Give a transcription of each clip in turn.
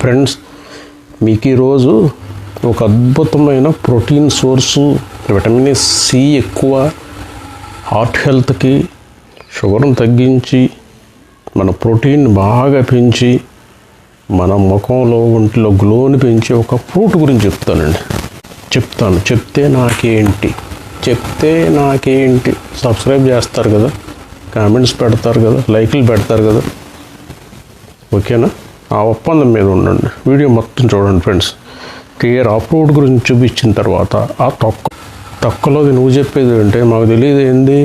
Friends, మీకు ఈరోజు ఒక అద్భుతమైన ప్రోటీన్ సోర్సు, విటమిన్ సి ఎక్కువ, హార్ట్ హెల్త్కి, షుగర్ని తగ్గించి మన ప్రోటీన్ బాగా పెంచి మన ముఖంలో ఒంటిలో గ్లోని పెంచి ఒక ఫ్రూట్ గురించి చెప్తే నాకేంటి సబ్స్క్రైబ్ చేస్తారు కదా, కామెంట్స్ పెడతారు కదా, లైక్లు పెడతారు కదా, ఓకేనా? ఆ ఒప్పందం మీద ఉండండి. వీడియో మొత్తం చూడండి ఫ్రెండ్స్. క్లియర్ ఆ ఫ్రూట్ గురించి చూపించిన తర్వాత ఆ తొక్కలోది నువ్వు చెప్పేది అంటే మాకు తెలియదు ఏంది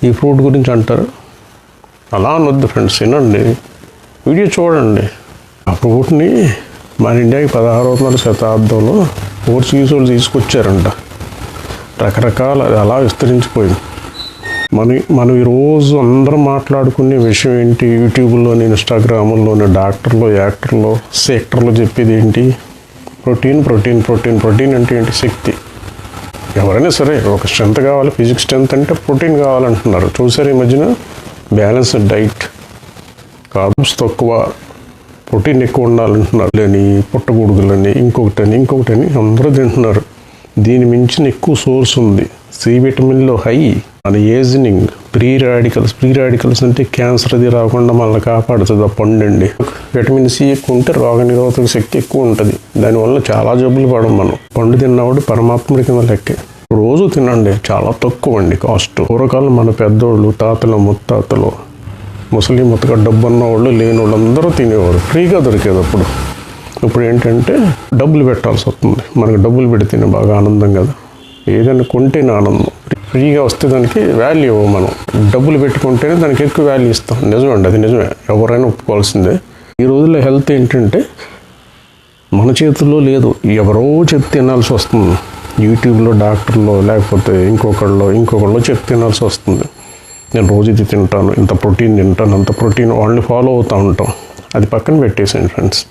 ఈ ఫ్రూట్ గురించి అంటారు. అలా అనొద్దు ఫ్రెండ్స్, వినండి, వీడియో చూడండి. ఆ ఫ్రూట్ని మన ఇండియాకి 16వ శతాబ్దంలో పోర్చుగీస్ వాళ్ళు తీసుకొచ్చారంట. రకరకాల అది అలా విస్తరించిపోయింది. మనం ఈరోజు అందరం మాట్లాడుకునే విషయం ఏంటి? యూట్యూబ్లోని, ఇన్స్టాగ్రామ్లోని డాక్టర్లు, యాక్టర్లు, సెక్టర్లు చెప్పేది ఏంటి? ప్రోటీన్ అంటే ఏంటి? శక్తి. ఎవరైనా సరే ఒక స్ట్రెంత్ కావాలి, ఫిజిక్స్ స్ట్రెంత్ అంటే ప్రోటీన్ కావాలంటున్నారు. చూసారు ఈ మధ్యన బ్యాలెన్స్డ్ డైట్, కార్బ్స్ తక్కువ, ప్రోటీన్ ఎక్కువ ఉండాలంటున్నారు. లేని పుట్టగొడుగులని ఇంకొకటని అందరూ తింటున్నారు. దీని మించిన ఎక్కువ సోర్స్ ఉంది. సి విటమిన్లో హై, మన ఏజింగ్, ఫ్రీ రాడికల్స్ అంటే క్యాన్సర్ అది రాకుండా మనల్ని కాపాడుతుంది. ఆ పండు అండి. విటమిన్ సి ఎక్కువ ఉంటే రోగనిరోధక శక్తి ఎక్కువ ఉంటుంది. దానివల్ల చాలా జబ్బులు పడం. మనం పండు తిన్నవాడు పరమాత్ముడి కింద లెక్కే. రోజు తినండి, చాలా తక్కువ అండి కాస్ట్. పూర్వకాలం మన పెద్దోళ్ళు, తాతలు, ముత్తాతలు, ముసలి ముత్తగా డబ్బు ఉన్నవాళ్ళు, లేని వాళ్ళు అందరూ తినేవారు. ఫ్రీగా దొరికేది అప్పుడు. ఇప్పుడు ఏంటంటే డబ్బులు పెట్టాల్సి వస్తుంది. మనకు డబ్బులు పెడితేనే బాగా ఆనందం కదా. ఏదైనా కొంటేనే ఆనందం. ఫ్రీగా వస్తే దానికి వాల్యూ ఇవ్వం. మనం డబ్బులు పెట్టుకుంటేనే దానికి ఎక్కువ వాల్యూ ఇస్తాం. నిజమండి, అది నిజమే, ఎవరైనా ఒప్పుకోవాల్సిందే. ఈ రోజుల్లో హెల్త్ ఏంటంటే మన చేతుల్లో లేదు. ఎవరో చెప్తే తినాల్సి వస్తుంది. యూట్యూబ్లో డాక్టర్లో లేకపోతే ఇంకొకళ్ళు చెప్తే తినాల్సి వస్తుంది. నేను రోజు ఇది తింటాను, ఇంత ప్రోటీన్ తింటాను, అంత ప్రోటీన్, వాళ్ళని ఫాలో అవుతూ ఉంటాం. అది పక్కన పెట్టేసాను ఫ్రెండ్స్.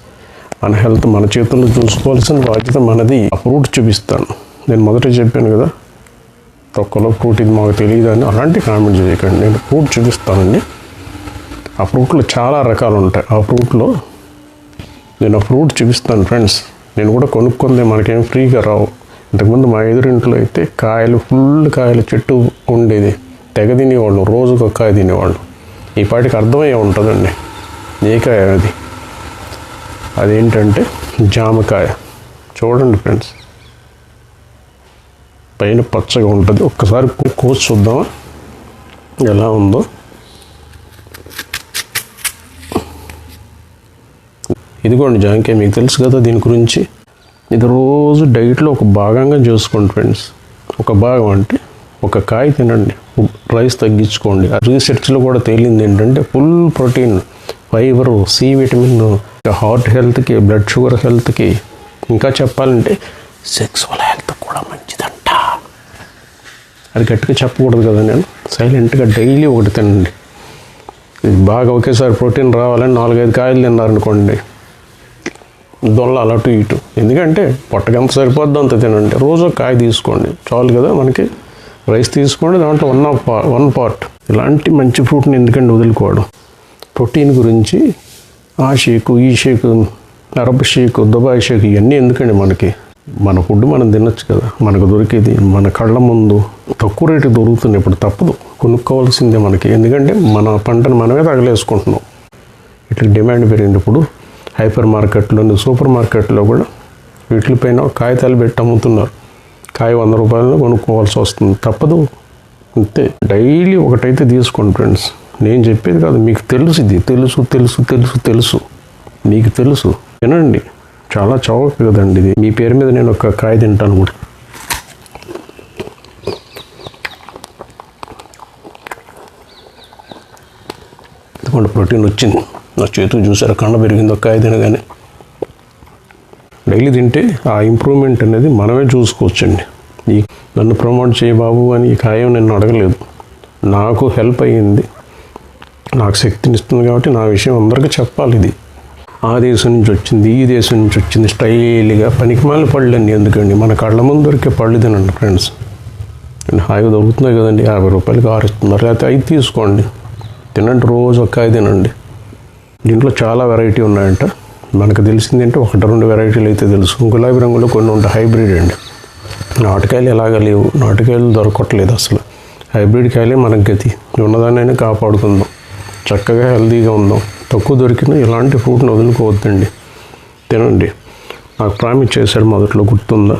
మన హెల్త్ మన చేతుల్లో చూసుకోవాల్సిన బాధ్యత మనది. ఆ ఫ్రూట్ చూపిస్తాను. నేను మొదట చెప్పాను కదా, తొక్కలో ఫ్రూట్ ఇది మాకు తెలియదని అలాంటి కామెంట్ చేయకండి. నేను ఫ్రూట్ చూపిస్తానండి. ఆ ఫ్రూట్లో చాలా రకాలు ఉంటాయి. నేను ఆ ఫ్రూట్ చూపిస్తాను ఫ్రెండ్స్. నేను కూడా కొనుక్కుందే, మనకేం ఫ్రీగా రావు. ఇంతకుముందు మా ఎదురింట్లో అయితే ఫుల్ కాయలు చెట్టు ఉండేది. తెగ తినేవాళ్ళు, రోజుకు ఒక కాయ తినేవాళ్ళు. ఈ పాటికి అర్థమయ్యే ఉంటుందండి ఏ కాయ అది. అదేంటంటే జామకాయ. చూడండి ఫ్రెండ్స్, పైన పచ్చగా ఉంటుంది. ఒక్కసారి కోసి చూద్దామా ఎలా ఉందో. ఇదిగోండి జామకాయ, మీకు తెలుసు కదా దీని గురించి. ఇది రోజు డైట్లో ఒక భాగంగా చేసుకోండి ఫ్రెండ్స్. ఒక భాగం అంటే ఒక కాయ తినండి, రైస్ తగ్గించుకోండి. ఆ రీసెర్చ్లో కూడా తేలింది ఏంటంటే full protein, fibre, C vitamin, heart హెల్త్కి, బ్లడ్ షుగర్ హెల్త్కి, ఇంకా చెప్పాలంటే సెక్సువల్ హెల్త్ కూడా మంచిదంట. అది గట్టిగా చెప్పకూడదు కదా, నేను సైలెంట్గా డైలీ ఒకటి తినండి. ఇది బాగా ఒకేసారి ప్రోటీన్ రావాలని 4-5 కాయలు తిన్నారనుకోండి, దొల్ల అటు ఇటు. ఎందుకంటే పొట్టకి ఎంత సరిపోద్దో అంత తినండి. రోజు ఒక కాయ తీసుకోండి చాలు కదా. మనకి రైస్ తీసుకోండి, దాంట్లో వన్ పార్ట్. ఇలాంటి మంచి ఫ్రూట్ని ఎందుకంటే వదులుకోవడం. ప్రోటీన్ గురించి ఆ షేకు, ఈ షేకు, అరబ్ షేకు, దుబాయ్ షేకు, ఇవన్నీ ఎందుకండి మనకి? మన ఫుడ్ మనం తినొచ్చు కదా. మనకు దొరికేది మన కళ్ళ ముందు తక్కువ రేటు దొరుకుతుంది. ఇప్పుడు తప్పదు, కొనుక్కోవాల్సిందే మనకి. ఎందుకంటే మన పంటను మనమే తగలేసుకుంటున్నాం. ఇట్లా డిమాండ్ పెరిగింది. ఇప్పుడు హైపర్ మార్కెట్లోని, సూపర్ మార్కెట్లో కూడా వీటిపైన కాగితాలు పెట్టి అమ్ముతున్నారు. కాయ 100 రూపాయలను కొనుక్కోవాల్సి వస్తుంది. తప్పదు, అంతే. డైలీ ఒకటైతే తీసుకోండి ఫ్రెండ్స్. నేను చెప్పేది కాదు, మీకు తెలుసు. ఇది తెలుసు మీకు తెలుసు. తినండి, చాలా చౌక కదండి ఇది. మీ పేరు మీద నేను ఒక కాయ తింటాను కూడా. ఎందుకంటే ప్రోటీన్ వచ్చింది నా చేతులు, చూసారా కండ పెరిగింది ఒక కాయ తినగానే. డైలీ తింటే ఆ ఇంప్రూవ్మెంట్ అనేది మనమే చూసుకోవచ్చండి. నన్ను ప్రమోట్ చేయ బాబు అని ఈ కాయం నేను అడగలేదు. నాకు హెల్ప్ అయ్యింది, నాకు శక్తిని ఇస్తుంది కాబట్టి నా విషయం అందరికీ చెప్పాలి. ఇది ఆ దేశం నుంచి వచ్చింది, ఈ దేశం నుంచి వచ్చింది, స్టైల్గా పనికిమాలిన పళ్ళు అన్నీ ఎందుకండి? మన కళ్ళ ముందు దొరికే పళ్ళు తినండి ఫ్రెండ్స్. హాయిగా దొరుకుతున్నాయి కదండి. 50 రూపాయలకి 6 ఇస్తున్నారు, లేకపోతే 5 తీసుకోండి. తినండి, రోజు ఒక కాయ తినండి. దీంట్లో చాలా వెరైటీ ఉన్నాయంట. మనకు తెలిసింది అంటే 1-2 వెరైటీలు అయితే తెలుసు. గులాబీ రంగులో కొన్ని ఉంటాయి, హైబ్రిడ్ అండి. నాటుకాయలు ఎలాగ లేవు, నాటుకాయలు దొరకట్లేదు అసలు. హైబ్రిడ్ కాయలే మనకు గతి. ఉన్నదాన్నైనా కాపాడుకుందాం, చక్కగా హెల్తీగా ఉందాం. తక్కువ దొరికిన ఇలాంటి ఫ్రూట్ని వదులుకోవద్దండి, తినండి. నాకు ప్రామిస్ చేశాడు మొదట్లో, గుర్తుందా?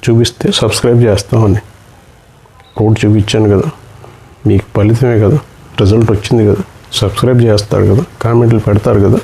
చూపిస్తే సబ్స్క్రైబ్ చేస్తామని. ఫ్రూట్ చూపించాను కదా, మీకు ఫలితమే కదా, రిజల్ట్ వచ్చింది కదా, సబ్స్క్రైబ్ చేస్తారు కదా, కామెంట్లు పెడతారు కదా.